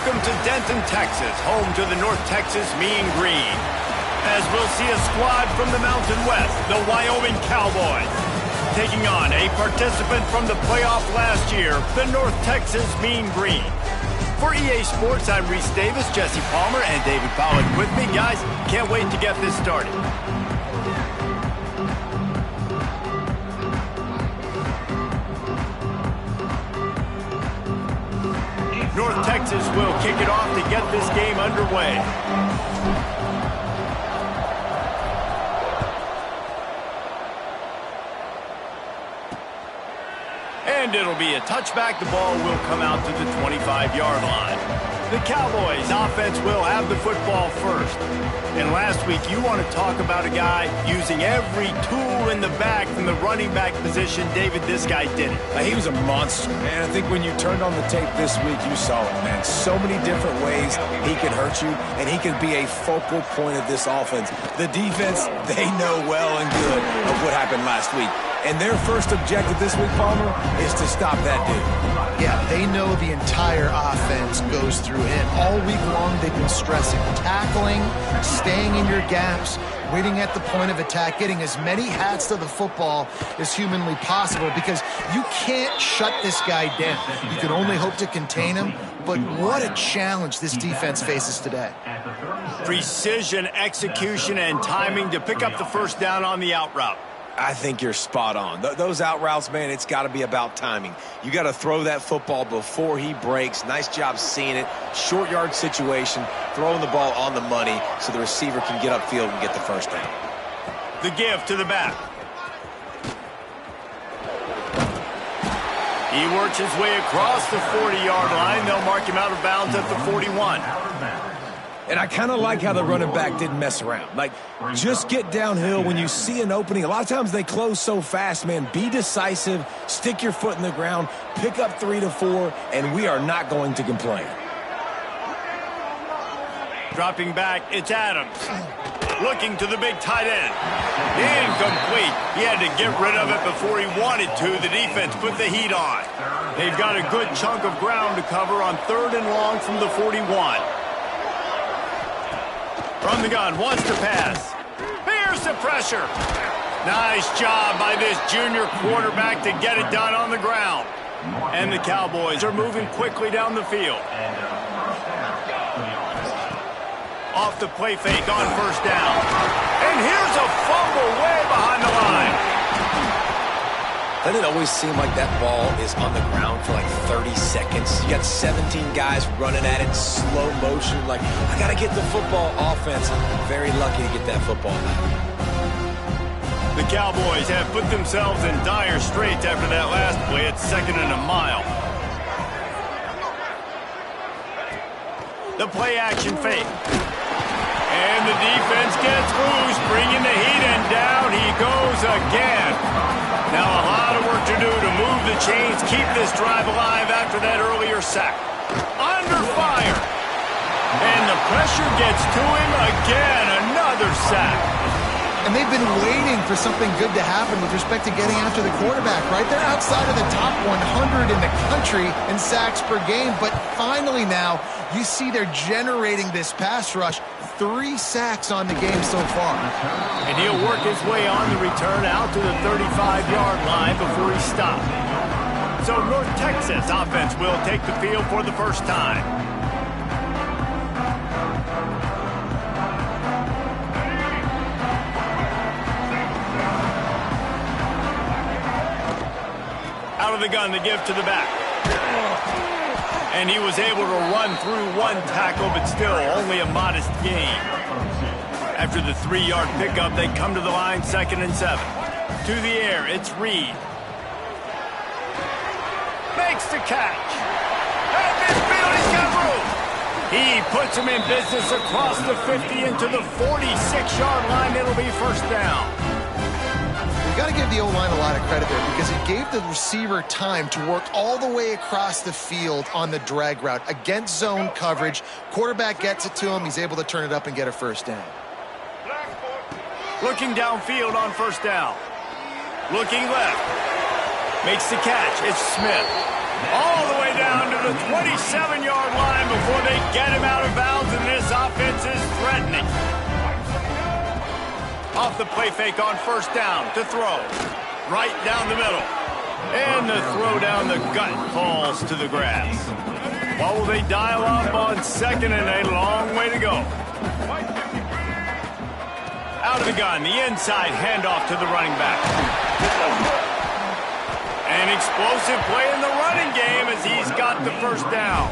Welcome to Denton, Texas, home to the North Texas Mean Green. As we'll see a squad from the Mountain West, the Wyoming Cowboys, taking on a participant from the playoff last year, the North Texas Mean Green. For EA Sports, I'm Reese Davis, Jesse Palmer, and David Powell with me. Guys, can't wait to get this started. North Texas will kick it off to get this game underway. And it'll be a touchback. The ball will come out to the 25-yard line. The Cowboys offense will have the football first. And last week, you want to talk about a guy using every tool in the back from the running back position. David, this guy did it. He was a monster, man. I think when you turned on the tape this week, you saw it, man. So many different ways he can hurt you, and he can be a focal point of this offense. The defense, they know well and good of what happened last week. And their first objective this week, Palmer, is to stop that dude. Yeah, they know the entire offense goes through him. All week long, they've been stressing tackling, staying in your gaps, waiting at the point of attack, getting as many hats to the football as humanly possible, because you can't shut this guy down. You can only hope to contain him, but what a challenge this defense faces today. Precision, execution, and timing to pick up the first down on the out route. I think you're spot on. Those out routes, man, it's got to be about timing. You got to throw that football before he breaks. Nice job seeing it. Short yard situation, throwing the ball on the money so the receiver can get upfield and get the first down. The give to the back. He works his way across the 40-yard line. They'll mark him out of bounds at the 41. And I kind of like how the running back didn't mess around. Like, just get downhill when you see an opening. A lot of times they close so fast, man. Be decisive, stick your foot in the ground, pick up 3 to 4, and we are not going to complain. Dropping back, it's Adams. Looking to the big tight end. Incomplete. He had to get rid of it before he wanted to. The defense put the heat on. They've got a good chunk of ground to cover on 3rd and long from the 41. From the gun, wants to pass. Here's the pressure. Nice job by this junior quarterback to get it done on the ground. And the Cowboys are moving quickly down the field. Off the play fake on first down. And here's a fumble way behind the line. Doesn't it always seem like that ball is on the ground for like 30 seconds? You got 17 guys running at it, slow motion. Like, I got to get the football. Offense, very lucky to get that football back. The Cowboys have put themselves in dire straits after that last play. It's 2nd and a mile. The play action fake. And the defense gets loose, bringing the heat, and down he goes again. Now a lot of work to do to move the chains, keep this drive alive after that earlier sack. Under fire. And the pressure gets to him again. Another sack. And they've been waiting for something good to happen with respect to getting after the quarterback, right? They're outside of the top 100 in the country in sacks per game, but finally now you see they're generating this pass rush. 3 sacks on the game so far. And he'll work his way on the return out to the 35-yard line before he stopped. So North Texas offense will take the field for the first time. Out of the gun, the give to the back. And he was able to run through 1 tackle, but still only a modest gain. After the 3-yard pickup, they come to the line, 2nd and 7. To the air, it's Reed. Makes the catch. And midfield, he's got room. He puts him in business across the 50 into the 46-yard line. It'll be first down. You've got to give the O-line a lot of credit there because it gave the receiver time to work all the way across the field on the drag route against zone coverage. Quarterback gets it to him. He's able to turn it up and get a first down. Looking downfield on first down. Looking left. Makes the catch. It's Smith. All the way down to the the 27-yard line before they get him out of bounds, and this offense is threatening. Off the play fake on first down to throw. Right down the middle. And the throw down the gut falls to the grass. What will they dial up on second and a long way to go? Out of the gun, the inside handoff to the running back. An explosive play in the running game as he's got the first down.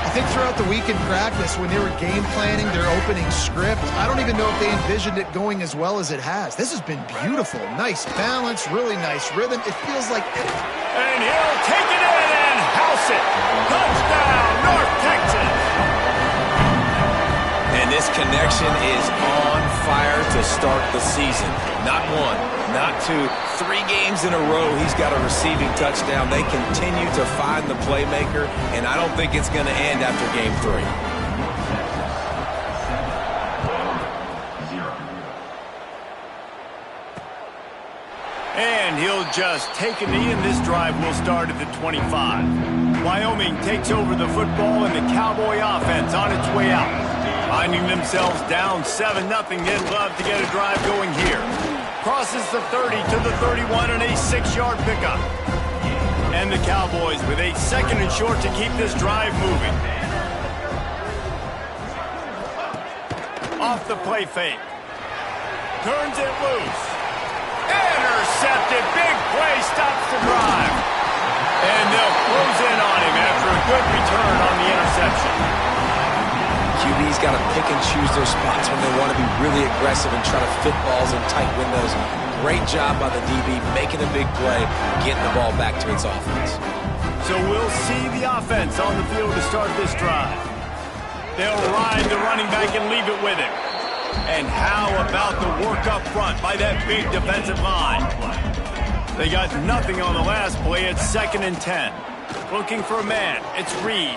I think throughout the week in practice, when they were game planning their opening script, I don't even know if they envisioned it going as well as it has. This has been beautiful. Nice balance, really nice rhythm. It feels like it. And he'll take it in and house it. Touchdown, North Texas. And this connection is on fire to start the season. Not one, not two, 3 games in a row he's got a receiving touchdown. They continue to find the playmaker, and I don't think it's going to end after game 3. And he'll just take a knee, and this drive will start at the 25. Wyoming takes over the football, and the Cowboy offense on its way out. Finding themselves down 7-0, they'd love to get a drive going here. Crosses the 30 to the 31 and a 6-yard pickup. And the Cowboys with a second and short to keep this drive moving. Off the play fake. Turns it loose. Intercepted. Big play stops the drive. And they'll close in on him after a good return on the interception. QB's got to pick and choose their spots when they want to be really aggressive and try to fit balls in tight windows. Great job by the DB making a big play, getting the ball back to its offense. So we'll see the offense on the field to start this drive. They'll ride the running back and leave it with him. And how about the work up front by that big defensive line? They got nothing on the last play. It's 2nd and 10. Looking for a man. It's Reed.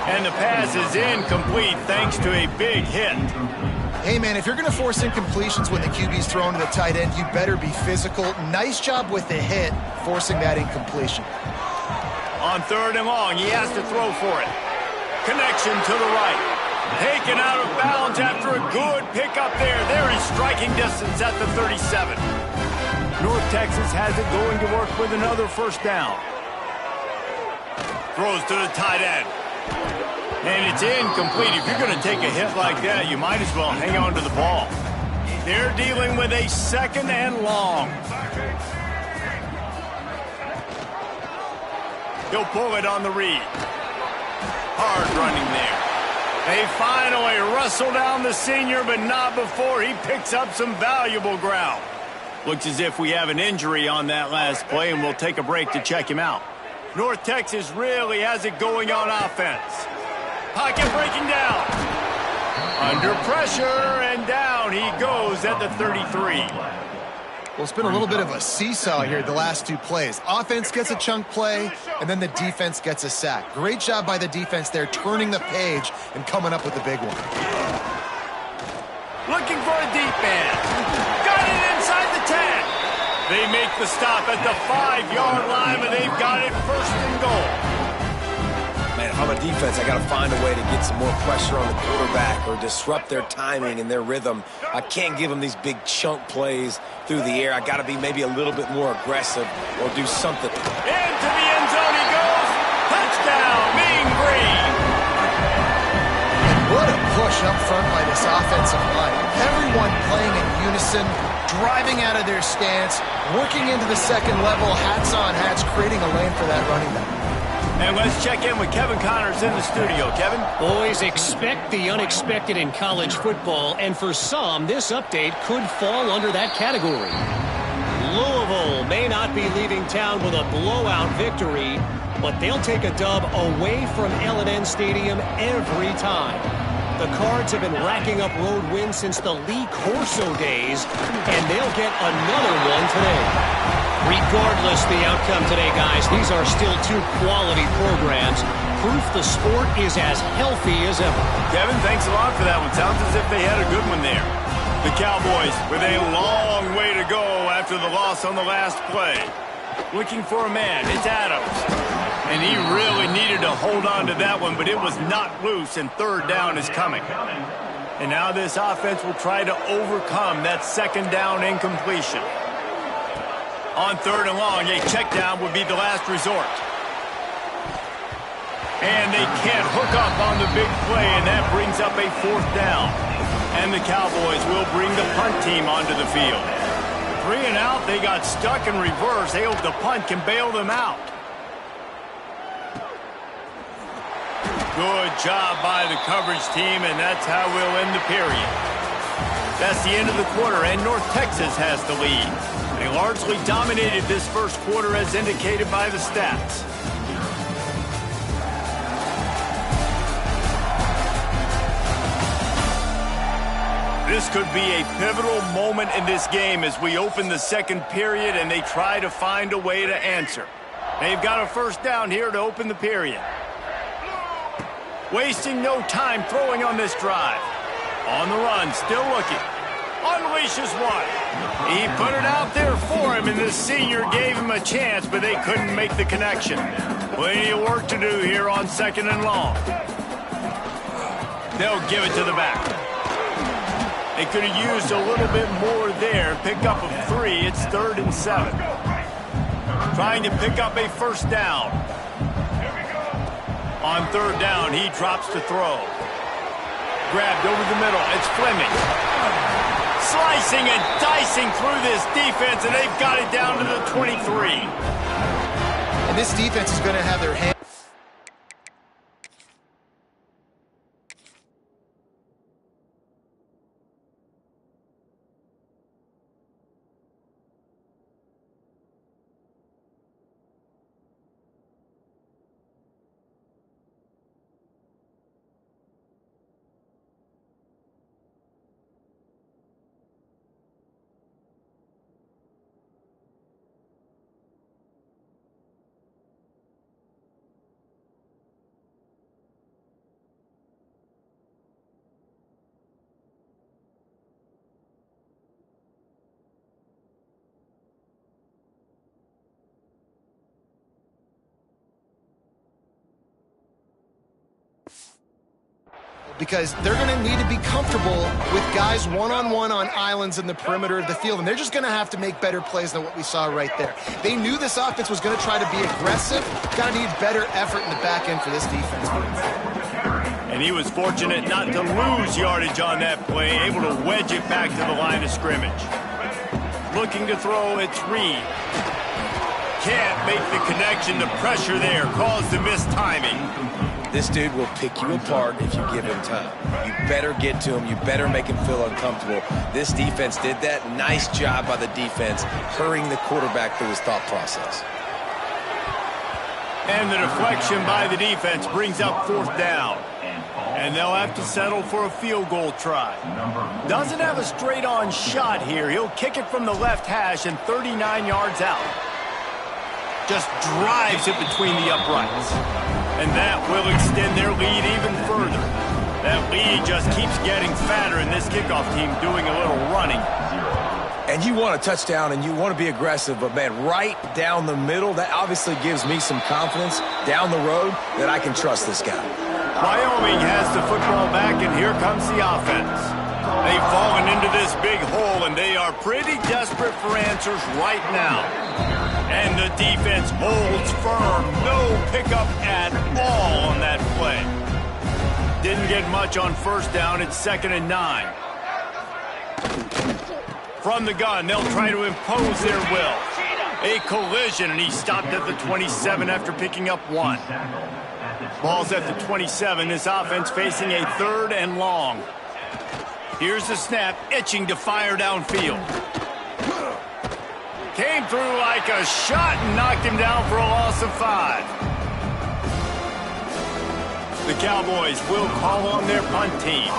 And the pass is incomplete thanks to a big hit. Hey, man, if you're going to force incompletions when the QB's thrown to the tight end, you better be physical. Nice job with the hit, forcing that incompletion. On 3rd and long, he has to throw for it. Connection to the right. Taken out of bounds after a good pickup there. They're in striking distance at the 37. North Texas has it going to work with another first down. Throws to the tight end. And it's incomplete. If you're going to take a hit like that, you might as well hang on to the ball. They're dealing with a 2nd and long. He'll pull it on the read. Hard running there. They finally wrestle down the senior, but not before he picks up some valuable ground. Looks as if we have an injury on that last play, and we'll take a break to check him out. North Texas really has it going on offense. Pocket breaking down. Under pressure, and down he goes at the 33. Well, it's been a little bit of a seesaw here the last 2 plays. Offense gets a chunk play, and then the defense gets a sack. Great job by the defense there, turning the page and coming up with the big one. Looking for a deep man. Got it inside the 10. They make the stop at the 5-yard line, but they've got it 1st and goal. Man, if I'm a defense, I got to find a way to get some more pressure on the quarterback or disrupt their timing and their rhythm. I can't give them these big chunk plays through the air. I got to be maybe a little bit more aggressive or do something. Into the end zone he goes. Touchdown, Mean Green. And what a push up front by this offensive line. Everyone playing in unison, driving out of their stance, working into the second level, hats on hats, creating a lane for that running back. And let's check in with Kevin Connors in the studio. Kevin? Boys, expect the unexpected in college football, and for some, this update could fall under that category. Louisville may not be leaving town with a blowout victory, but they'll take a dub away from L&N Stadium every time. The Cards have been racking up road wins since the Lee Corso days, and they'll get another one today. Regardless the outcome today, guys, these are still 2 quality programs. Proof the sport is as healthy as ever. Kevin, thanks a lot for that one. Sounds as if they had a good one there. The Cowboys with a long way to go after the loss on the last play. Looking for a man. It's Adams. And he really needed to hold on to that one, but it was not loose, and third down is coming. And now this offense will try to overcome that second down incompletion. On third and long, a check down would be the last resort. And they can't hook up on the big play, and that brings up a fourth down. And the Cowboys will bring the punt team onto the field. 3 and out, they got stuck in reverse. They hope the punt can bail them out. Good job by the coverage team, and that's how we'll end the period. That's the end of the quarter, and North Texas has the lead. They largely dominated this first quarter as indicated by the stats. This could be a pivotal moment in this game as we open the second period and they try to find a way to answer. They've got a first down here to open the period. Wasting no time throwing on this drive. On the run, still looking. Unleashes one. He put it out there for him, and the senior gave him a chance, but they couldn't make the connection. Plenty of work to do here on second and long. They'll give it to the back. They could have used a little bit more there. Pick up of 3. It's 3rd and 7. Trying to pick up a first down. On third down, he drops to throw. Grabbed over the middle. It's Fleming. Slicing and dicing through this defense, and they've got it down to the 23. And this defense is going to have their hands. Because they're going to need to be comfortable with guys one-on-one on islands in the perimeter of the field, and they're just going to have to make better plays than what we saw right there. They knew this offense was going to try to be aggressive. Got to need better effort in the back end for this defense. And he was fortunate not to lose yardage on that play, able to wedge it back to the line of scrimmage. Looking to throw, it's Reed. Can't make the connection. The pressure there caused the missed timing. This dude will pick you apart if you give him time. You better get to him. You better make him feel uncomfortable. This defense did that. Nice job by the defense, hurrying the quarterback through his thought process. And the deflection by the defense brings up fourth down. And they'll have to settle for a field goal try. Doesn't have a straight-on shot here. He'll kick it from the left hash and 39 yards out. Just drives it between the uprights. And that will extend their lead even further. That lead just keeps getting fatter, and this kickoff team doing a little running. And you want a touchdown, and you want to be aggressive, but, man, right down the middle, that obviously gives me some confidence down the road that I can trust this guy. Wyoming has the football back, and here comes the offense. They've fallen into this big hole, and they are pretty desperate for answers right now. And the defense holds firm. No pickup at all on that play. Didn't get much on first down. It's 2nd and 9. From the gun, they'll try to impose their will. A collision, and he stopped at the 27 after picking up 1. Ball's at the 27. This offense facing a 3rd and long. Here's the snap, itching to fire downfield. Came through like a shot and knocked him down for a loss of 5. The Cowboys will call on their punt team.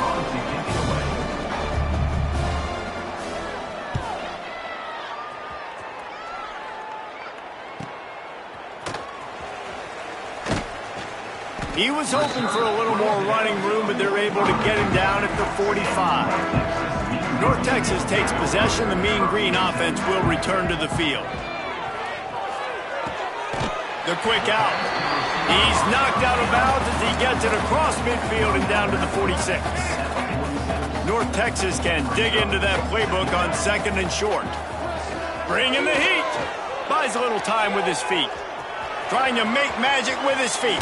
He was hoping for a little more running room, but they're able to get him down at the 45. North Texas takes possession. The Mean Green offense will return to the field. The quick out. He's knocked out of bounds as he gets it across midfield and down to the 46. North Texas can dig into that playbook on 2nd and short. Bringing the heat. Buys a little time with his feet. Trying to make magic with his feet.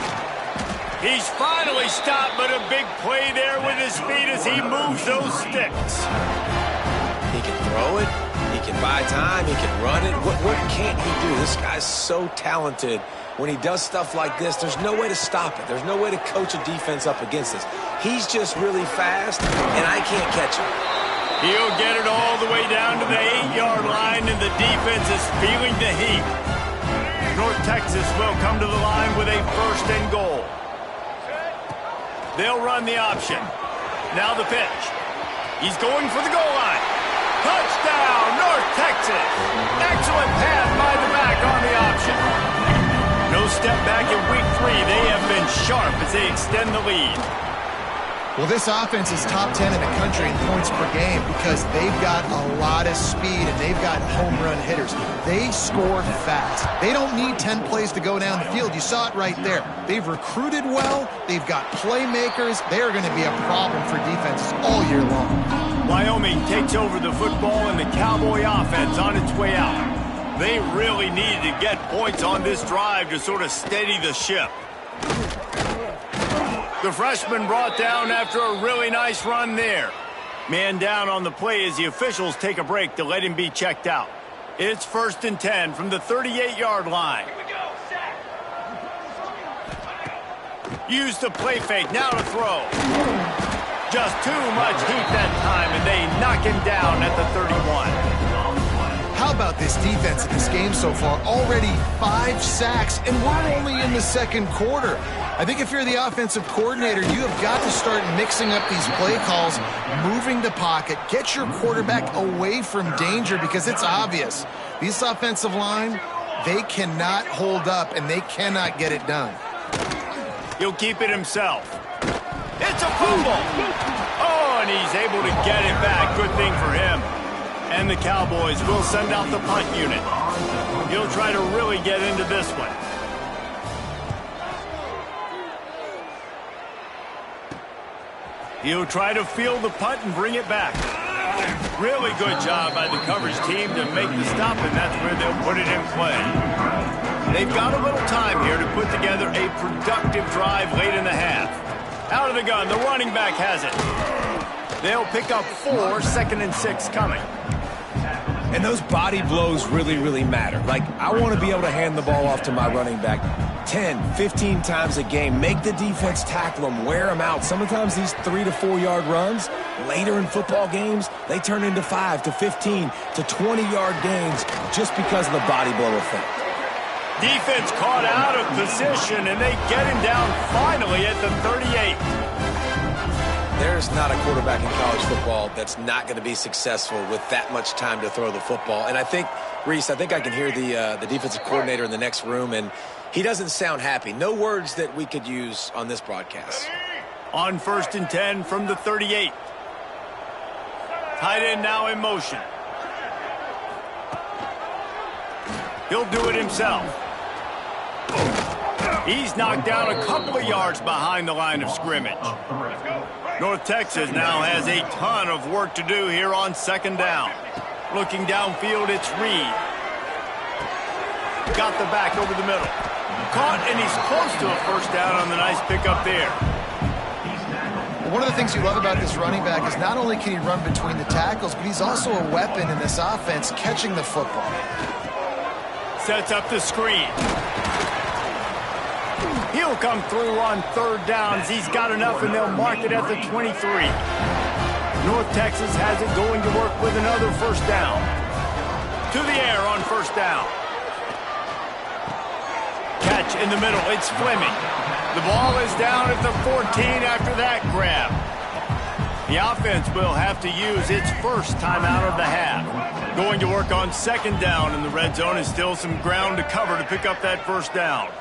He's finally stopped, but a big play there with his feet as he moves those sticks. He can throw it. He can buy time. He can run it. What can't he do? This guy's so talented. When he does stuff like this, there's no way to stop it. There's no way to coach a defense up against this. He's just really fast, and I can't catch him. He'll get it all the way down to the 8-yard line, and the defense is feeling the heat. North Texas will come to the line with a 1st and goal. They'll run the option. Now the pitch. He's going for the goal line. Touchdown, North Texas. Excellent pass by the back on the option. No step back in week 3. They have been sharp as they extend the lead. Well, this offense is top 10 in the country in points per game because they've got a lot of speed and they've got home run hitters. They score fast. They don't need 10 plays to go down the field. You saw it right there. They've recruited well. They've got playmakers. They are going to be a problem for defenses all year long. Wyoming takes over the football and the Cowboy offense on its way out. They really needed to get points on this drive to sort of steady the ship. The freshman brought down after a really nice run there. Man down on the play as the officials take a break to let him be checked out. It's 1st and 10 from the 38-yard line. Use the play fake, now to throw. Just too much heat that time, and they knock him down at the 31. How about this defense in this game so far? Already 5 sacks, and we're only in the 2nd quarter. I think if you're the offensive coordinator, you have got to start mixing up these play calls, moving the pocket, get your quarterback away from danger because it's obvious. This offensive line, they cannot hold up, and they cannot get it done. He'll keep it himself. It's a fumble. Oh, and he's able to get it back. Good thing for him. And the Cowboys will send out the punt unit. He'll try to really get into this one. He'll try to field the punt and bring it back. Really good job by the coverage team to make the stop, and that's where they'll put it in play. They've got a little time here to put together a productive drive late in the half. Out of the gun, the running back has it. They'll pick up 4, 2nd and 6 coming. And those body blows really, really matter. Like, I want to be able to hand the ball off to my running back 10, 15 times a game. Make the defense tackle them, wear them out. Sometimes these 3 to 4 yard runs, later in football games, they turn into 5 to 15 to 20-yard gains just because of the body blow effect. Defense caught out of position, and they get him down finally at the 38. There's not a quarterback in college football that's not going to be successful with that much time to throw the football. And I think, Reese, I can hear the defensive coordinator in the next room, and he doesn't sound happy. No words that we could use on this broadcast. On 1st and 10 from the 38. Tight end now in motion. He'll do it himself. He's knocked down a couple of yards behind the line of scrimmage. North Texas now has a ton of work to do here on 2nd down. Looking downfield, it's Reed. Got the back over the middle. Caught, and he's close to a 1st down on the nice pickup there. One of the things you love about this running back is not only can he run between the tackles, but he's also a weapon in this offense catching the football. Sets up the screen. He'll come through on 3rd downs. He's got enough, and they'll mark it at the 23. North Texas has it going to work with another 1st down. To the air on 1st down. Catch in the middle. It's Fleming. The ball is down at the 14 after that grab. The offense will have to use its 1st timeout of the half. Going to work on 2nd down, and the red zone is still some ground to cover to pick up that 1st down.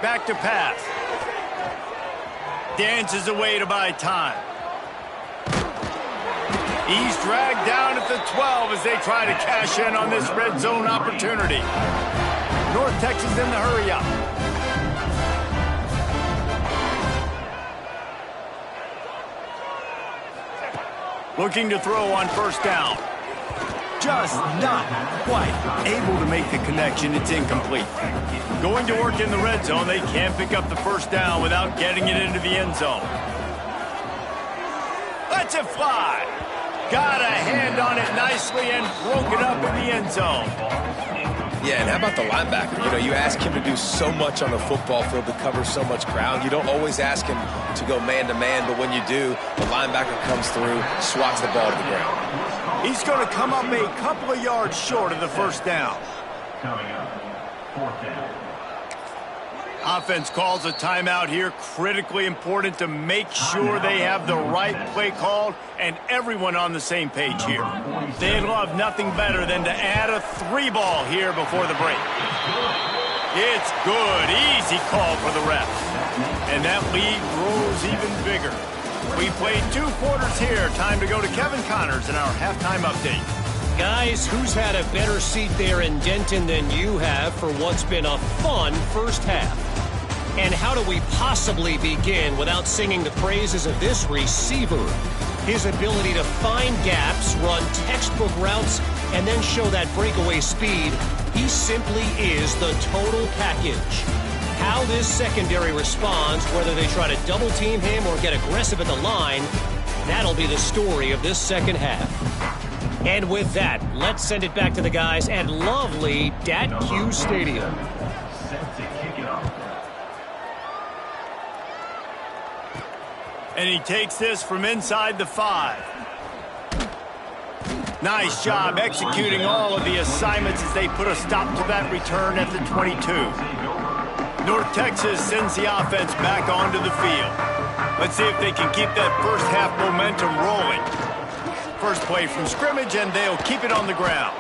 Back to pass. Dances away to buy time. He's dragged down at the 12 as they try to cash in on this red zone opportunity. North Texas in the hurry up. Looking to throw on first down. Just not quite able to make the connection. It's incomplete. Going to work in the red zone. They can't pick up the first down without getting it into the end zone. Lets it fly. Got a hand on it nicely and broke it up in the end zone. Yeah, and how about the linebacker? You know, you ask him to do so much on the football field to cover so much ground. You don't always ask him to go man-to-man, but when you do, the linebacker comes through, swats the ball to the ground. He's going to come up a couple of yards short of the first down. Coming up, fourth down. Offense calls a timeout here. Critically important to make sure they have the right play called and everyone on the same page here. They'd love nothing better than to add a 3-ball here before the break. It's good. Easy call for the refs. And that lead grows even bigger. We played 2 quarters here. Time to go to Kevin Connors in our halftime update. Guys, who's had a better seat there in Denton than you have for what's been a fun first half? And how do we possibly begin without singing the praises of this receiver? His ability to find gaps, run textbook routes, and then show that breakaway speed. He simply is the total package. How this secondary responds, whether they try to double team him or get aggressive at the line, that'll be the story of this second half. And with that, let's send it back to the guys at lovely Dat-Q Stadium. Set to kick it off. And he takes this from inside the 5. Nice job executing all of the assignments as they put a stop to that return at the 22. North Texas sends the offense back onto the field. Let's see if they can keep that first half momentum rolling. First play from scrimmage, and they'll keep it on the ground.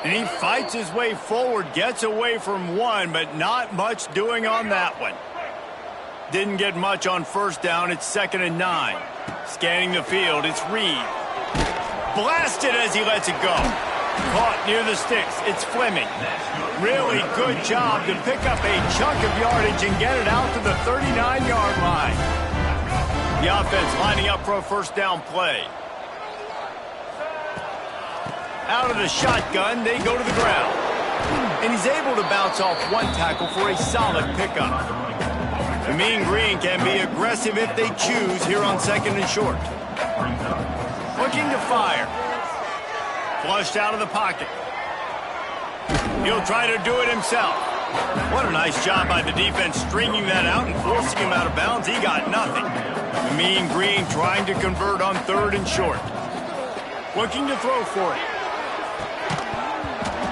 And he fights his way forward, gets away from one, but not much doing on that one. Didn't get much on first down. It's 2nd and 9. Scanning the field, it's Reed. Blasted as he lets it go. Caught near the sticks. It's Fleming. Really good job to pick up a chunk of yardage and get it out to the 39-yard line. The offense lining up for a first down play. Out of the shotgun, they go to the ground. And he's able to bounce off one tackle for a solid pickup. The Mean Green can be aggressive if they choose here on 2nd and short. Looking to fire. Flushed out of the pocket. He'll try to do it himself. What a nice job by the defense stringing that out and forcing him out of bounds. He got nothing. The Mean Green trying to convert on 3rd and short. Looking to throw for it.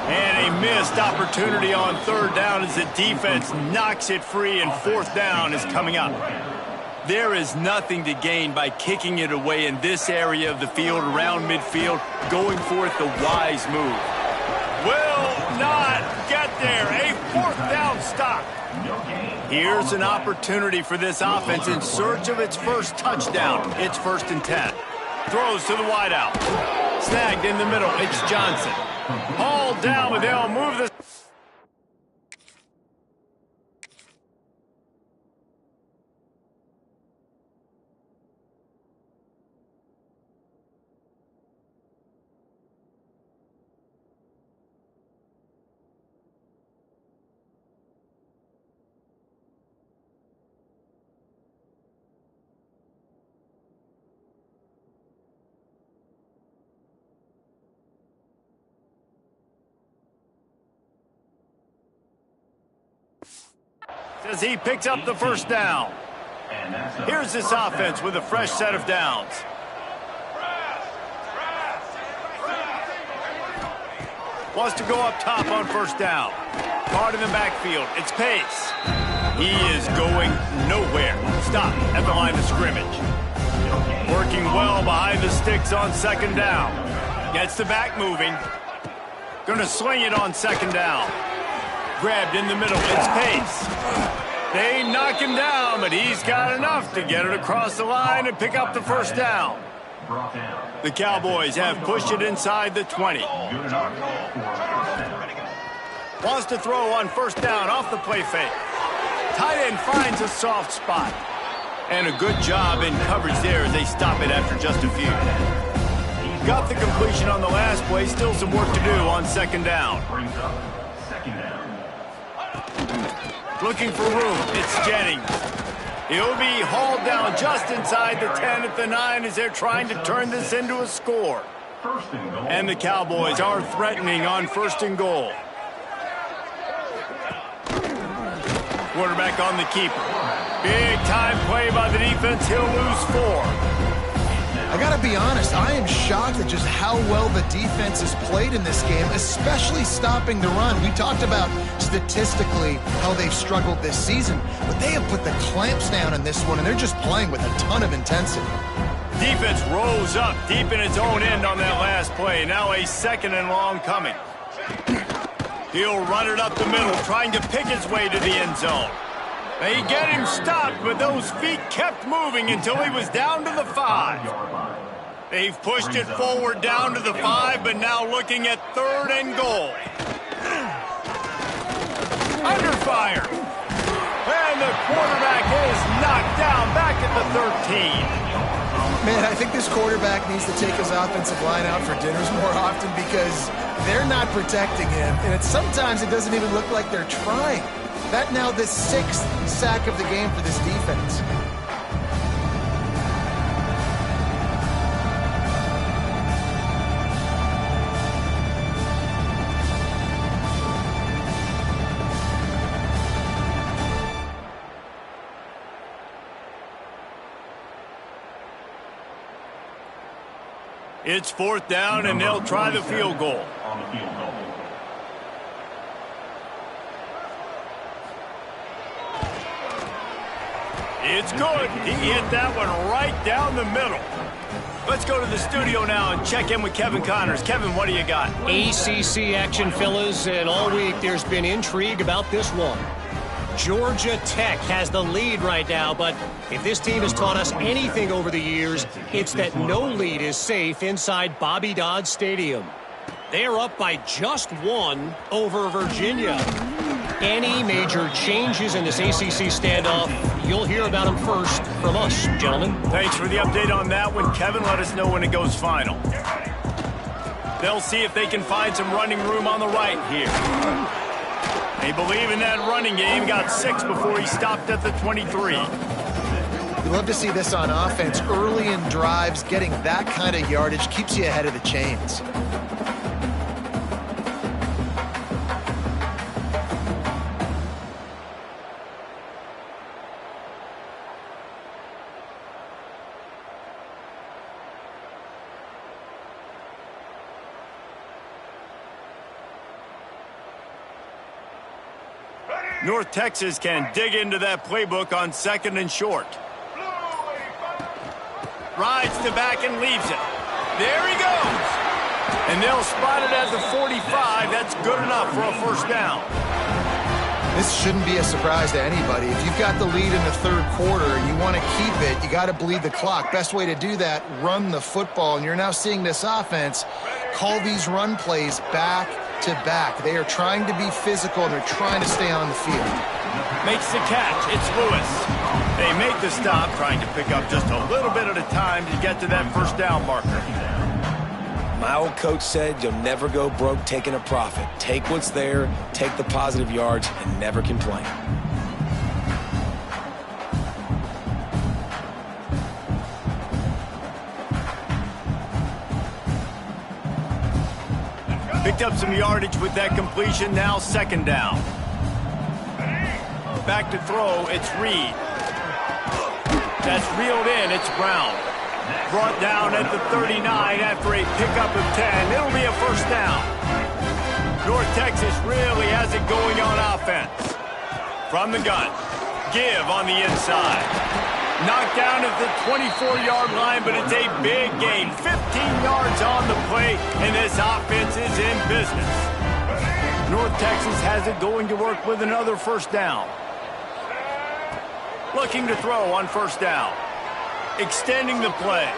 And a missed opportunity on 3rd down as the defense knocks it free, and 4th down is coming up. There is nothing to gain by kicking it away in this area of the field around midfield, going for it the wise move. Will not get there. A 4th down stop. Here's an opportunity for this offense in search of its first touchdown. It's 1st and 10. Throws to the wideout. Snagged in the middle. It's Johnson. Hauled down, but they'll move the... As he picks up the first down. Here's this offense with a fresh set of downs. Wants to go up top on first down. Card in the backfield. It's Pace. He is going nowhere. Stop at the line of scrimmage. Working well behind the sticks on 2nd down. Gets the back moving. Gonna sling it on 2nd down. Grabbed in the middle. It's Pace. They knock him down, but he's got enough to get it across the line and pick up the first down. The Cowboys have pushed it inside the 20. Wants to throw on first down off the play fake. Tight end finds a soft spot. And a good job in coverage there as they stop it after just a few. Got the completion on the last play. Still some work to do on second down. Brings up second down. Looking for room. It's Jennings. He'll be hauled down just inside the 10 at the 9 as they're trying to turn this into a score. First and goal. And the Cowboys are threatening on first and goal. Quarterback on the keeper. Big time play by the defense. He'll lose 4. I got to be honest, I am shocked at just how well the defense has played in this game, especially stopping the run. We talked about statistically how they've struggled this season, but they have put the clamps down in this one, and they're just playing with a ton of intensity. Defense rose up deep in its own end on that last play. Now a second and long coming. He'll run it up the middle, trying to pick his way to the end zone. They get him stopped, but those feet kept moving until he was down to the 5. They've pushed it forward down to the 5, but now looking at third and goal. Under fire. And the quarterback is knocked down back at the 13. Man, I think this quarterback needs to take his offensive line out for dinners more often because they're not protecting him. And sometimes it doesn't even look like they're trying. That now the 6th sack of the game for this defense. It's fourth down, and they'll try the field goal. On the field goal. It's good. He hit that one right down the middle. Let's go to the studio now and check in with Kevin Connors. Kevin, what do you got? ACC action, fellas, and all week there's been intrigue about this one. Georgia Tech has the lead right now, but if this team has taught us anything over the years, it's that no lead is safe inside Bobby Dodd Stadium. They are up by just 1 over Virginia. Any major changes in this ACC standoff, you'll hear about them first from us, gentlemen. Thanks for the update on that one, Kevin. Let us know when it goes final. They'll see if they can find some running room on the right here. They believe in that running game. Got 6 before he stopped at the 23. You love to see this on offense. Early in drives, getting that kind of yardage keeps you ahead of the chains. North Texas can dig into that playbook on second and short. Rides to back and leaves it. There he goes. And they'll spot it at the 45. That's good enough for a first down. This shouldn't be a surprise to anybody. If you've got the lead in the third quarter and you want to keep it, you got to bleed the clock. Best way to do that, run the football. And you're now seeing this offense call these run plays back to back. They are trying to be physical, and they're trying to stay on the field. Makes the catch. It's Lewis. They make the stop, trying to pick up just a little bit at a time to get to that first down marker. My old coach said you'll never go broke taking a profit. Take what's there, take the positive yards, and never complain. Picked up some yardage with that completion. Now second down. Back to throw. It's Reed. That's reeled in. It's Brown. Brought down at the 39 after a pickup of 10. It'll be a first down. North Texas really has it going on offense. From the gun. Give on the inside. Knocked down at the 24-yard line, but it's a big gain. 15 yards on the play, and this offense is in business. North Texas has it going to work with another first down. Looking to throw on first down. Extending the play.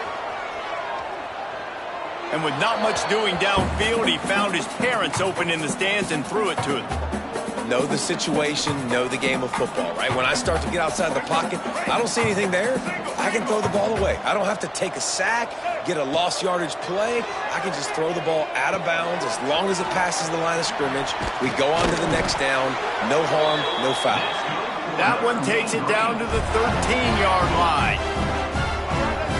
And with not much doing downfield, he found his parents open in the stands and threw it to them. Know the situation, know the game of football, right? When I start to get outside the pocket, I don't see anything there, I can throw the ball away. I don't have to take a sack, get a lost yardage play. I can just throw the ball out of bounds as long as it passes the line of scrimmage. We go on to the next down. No harm, no foul. That one takes it down to the 13-yard line.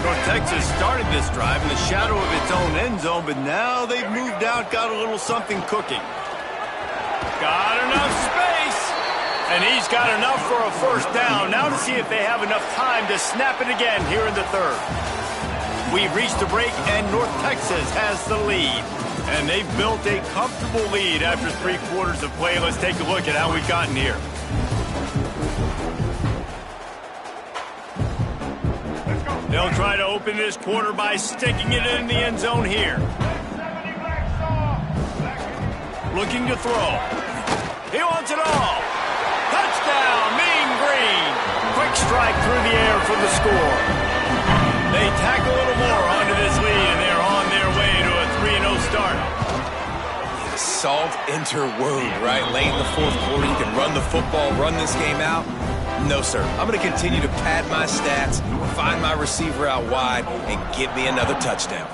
North Texas started this drive in the shadow of its own end zone, but now they've moved out, got a little something cooking. Got enough space, and he's got enough for a first down. Now to see if they have enough time to snap it again here in the third. We've reached the break, and North Texas has the lead. And they've built a comfortable lead after 3 quarters of play. Let's take a look at how we've gotten here. They'll try to open this quarter by sticking it in the end zone here. Looking to throw. He wants it all. Touchdown, Mean Green. Quick strike through the air for the score. They tack a little more onto this lead, and they're on their way to a 3-0 start. Salt into wound, right? Late in the fourth quarter, you can run the football, run this game out. No, sir. I'm going to continue to pad my stats, find my receiver out wide, and get me another touchdown.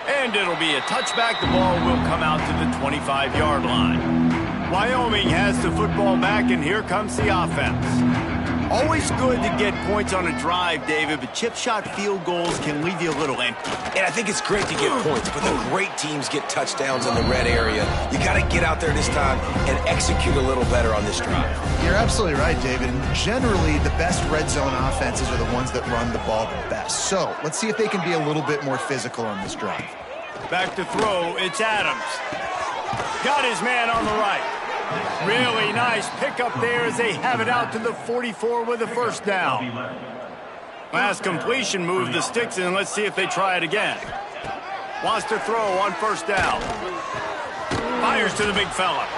And it'll be a touchback. The ball will come out to the 25-yard line. Wyoming has the football back, and here comes the offense. Always good to get points on a drive, David, but chip shot field goals can leave you a little empty. And I think it's great to get points, but the great teams get touchdowns in the red area. You got to get out there this time and execute a little better on this drive. You're absolutely right, David. And generally, the best red zone offenses are the ones that run the ball the best. So let's see if they can be a little bit more physical on this drive. Back to throw, it's Adams. Got his man on the right. Really nice pickup there as they have it out to the 44 with a first down. Last completion moved the sticks in. Let's see if they try it again. Wants to throw on first down. Fires to the big fella.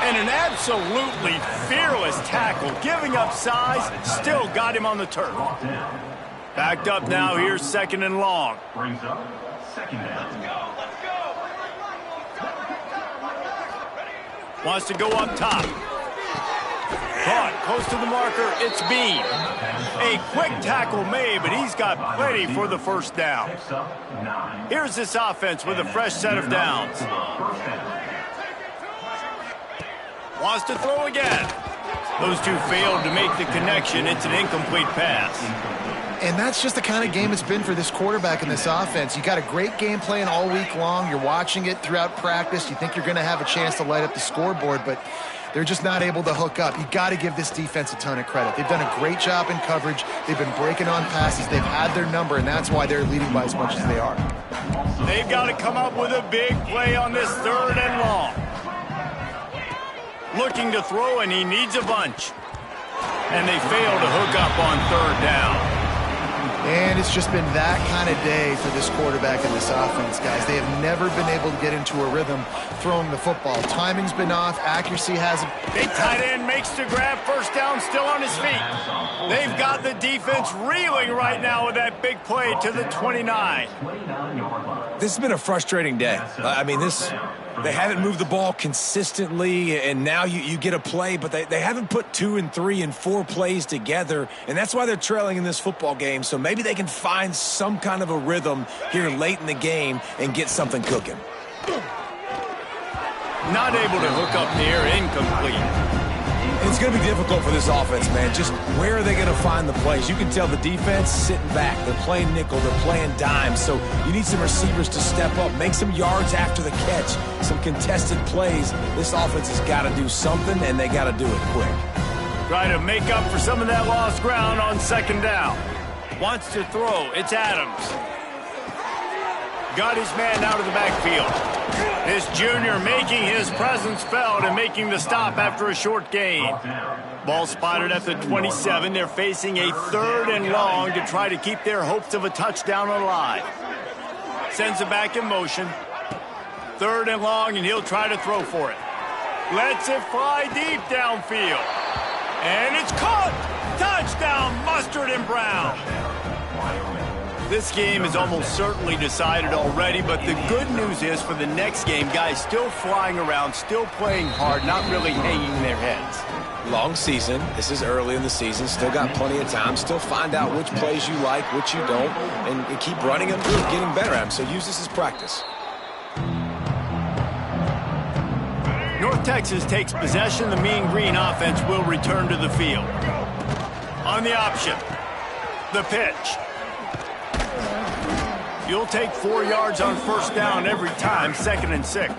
And an absolutely fearless tackle. Giving up size, still got him on the turf. Backed up now, here's 2nd and long. Brings up 2nd down. Wants to go up top. Caught close to the marker. It's Bean. A quick tackle made, but he's got plenty for the first down. Here's this offense with a fresh set of downs. Wants to throw again. Those two failed to make the connection. It's an incomplete pass. And that's just the kind of game it's been for this quarterback in this offense. You got a great game plan all week long. You're watching it throughout practice. You think you're going to have a chance to light up the scoreboard, but they're just not able to hook up. You got to give this defense a ton of credit. They've done a great job in coverage. They've been breaking on passes. They've had their number, and that's why they're leading by as much as they are. They've got to come up with a big play on this 3rd and long. Looking to throw, and he needs a bunch. And they fail to hook up on 3rd down. And it's just been that kind of day for this quarterback and this offense, guys. They have never been able to get into a rhythm throwing the football. Timing's been off. Accuracy hasn't. Big tight end makes the grab. First down, still on his feet. They've got the defense reeling right now with that big play to the 29. This has been a frustrating day. I mean, they haven't moved the ball consistently, and now you get a play, but they haven't put 2 and 3 and 4 plays together, and that's why they're trailing in this football game. So maybe they can find some kind of a rhythm here late in the game and get something cooking. Not able to hook up there, incomplete. It's going to be difficult for this offense, man. Just where are they going to find the plays? You can tell the defense sitting back. They're playing nickel. They're playing dime. So you need some receivers to step up, make some yards after the catch, some contested plays. This offense has got to do something, and they got to do it quick. Try to make up for some of that lost ground on 2nd down. Wants to throw. It's Adams. Got his man out of the backfield. This junior making his presence felt and making the stop after a short gain. Ball spotted at the 27. They're facing a 3rd and long to try to keep their hopes of a touchdown alive. Sends it back in motion. 3rd and long, and he'll try to throw for it. Lets it fly deep downfield. And it's caught! Touchdown, Mustard and Brown. This game is almost certainly decided already, but the good news is for the next game, guys still flying around, still playing hard, not really hanging their heads. Long season. This is early in the season. Still got plenty of time. Still find out which plays you like, which you don't, and keep running them through, getting better at them. So use this as practice. North Texas takes possession. The Mean Green offense will return to the field. On the option, the pitch. You'll take 4 yards on first down every time, 2nd and 6.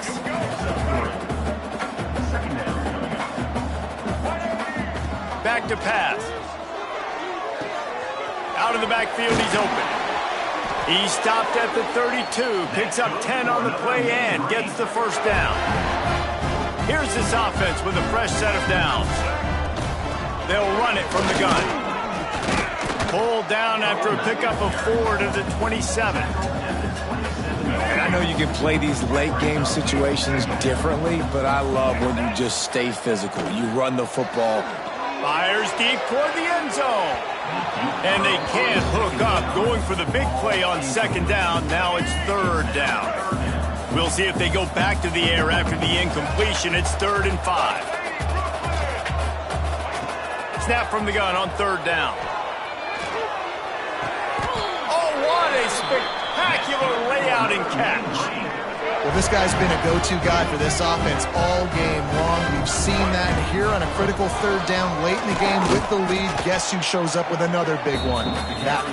Back to pass. Out of the backfield, he's open. He stopped at the 32, picks up 10 on the play and gets the first down. Here's this offense with a fresh set of downs. They'll run it from the gun. Pulled down after a pickup of 4 to the 27. And I know you can play these late game situations differently, but I love when you just stay physical. You run the football. Fires deep toward the end zone. And they can't hook up. Going for the big play on 2nd down. Now it's 3rd down. We'll see if they go back to the air after the incompletion. It's 3rd and 5. Snap from the gun on 3rd down. What a spectacular layout and catch. Well, this guy's been a go-to guy for this offense all game long. We've seen that here on a critical 3rd down late in the game with the lead. Guess who shows up with another big one? That.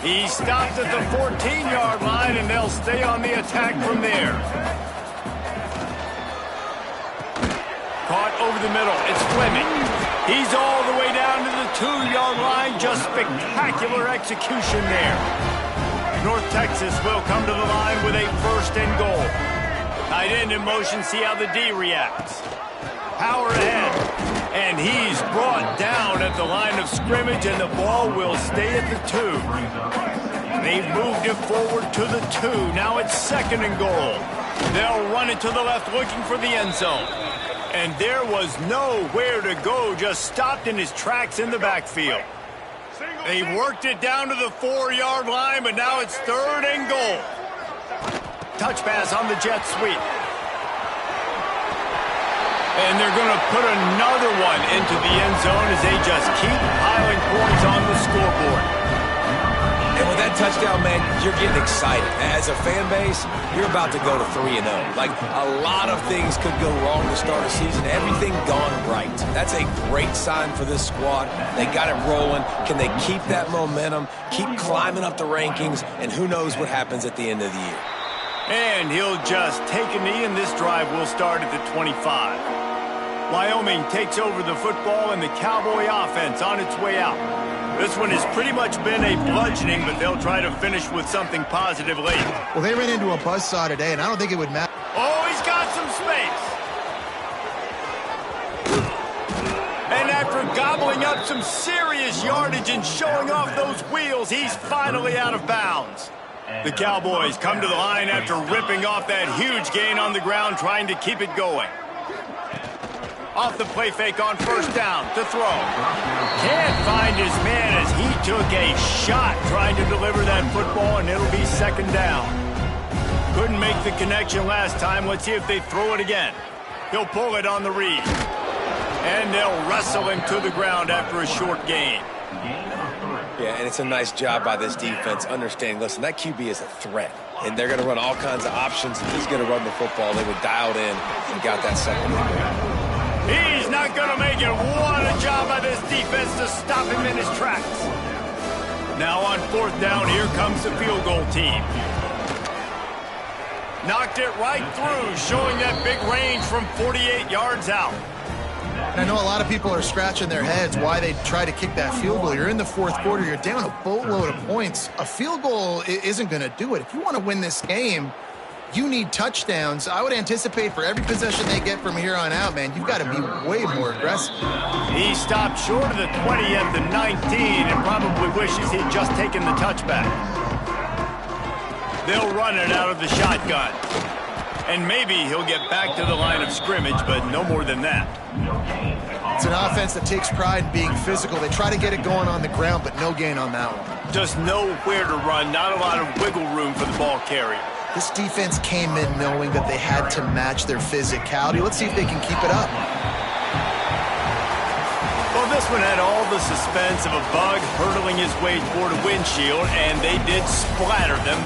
He stopped at the 14-yard line, and they'll stay on the attack from there. Caught over the middle. It's Fleming. He's all the way down to the 2-yard line. Just spectacular execution there. North Texas will come to the line with a 1st and goal. Tight end in motion, see how the D reacts. Power ahead. And he's brought down at the line of scrimmage, and the ball will stay at the 2. They've moved it forward to the 2. Now it's 2nd and goal. They'll run it to the left looking for the end zone. And there was nowhere to go, just stopped in his tracks in the backfield. They worked it down to the 4-yard line, but now it's 3rd and goal. Touch pass on the jet sweep. And they're going to put another one into the end zone as they just keep piling points on the scoreboard. And with that touchdown, man, you're getting excited. As a fan base, you're about to go to 3-0. Like, a lot of things could go wrong to start a season. Everything gone right. That's a great sign for this squad. They got it rolling. Can they keep that momentum, keep climbing up the rankings, and who knows what happens at the end of the year. And he'll just take a knee, and this drive will start at the 25. Wyoming takes over the football, and the Cowboy offense on its way out. This one has pretty much been a bludgeoning, but they'll try to finish with something positive late. Well, they ran into a buzzsaw today, and I don't think it would matter. Oh, he's got some space. And after gobbling up some serious yardage and showing off those wheels, he's finally out of bounds. The Cowboys come to the line after ripping off that huge gain on the ground, trying to keep it going. Off the play fake on 1st down to throw. Can't find his man as he took a shot trying to deliver that football, and it'll be 2nd down. Couldn't make the connection last time. Let's see if they throw it again. He'll pull it on the read. And they'll wrestle him to the ground after a short gain. Yeah, and it's a nice job by this defense understanding, listen, that QB is a threat. And they're going to run all kinds of options. If he's going to run the football, they were dialed in and got that 2nd down. He's not going to make it. What a job by this defense to stop him in his tracks. Now on 4th down, here comes the field goal team. Knocked it right through, showing that big range from 48 yards out. And I know a lot of people are scratching their heads why they try to kick that field goal. You're in the 4th quarter. You're down a boatload of points. A field goal isn't going to do it. If you want to win this game, you need touchdowns. I would anticipate for every possession they get from here on out, man, you've got to be way more aggressive. He stopped short of the 20 at the 19 and probably wishes he'd just taken the touchback. They'll run it out of the shotgun. And maybe he'll get back to the line of scrimmage, but no more than that. It's an offense that takes pride in being physical. They try to get it going on the ground, but no gain on that one. Just nowhere to run, not a lot of wiggle room for the ball carrier. This defense came in knowing that they had to match their physicality. Let's see if they can keep it up. Well, this one had all the suspense of a bug hurtling his way toward a windshield, and they did splatter them.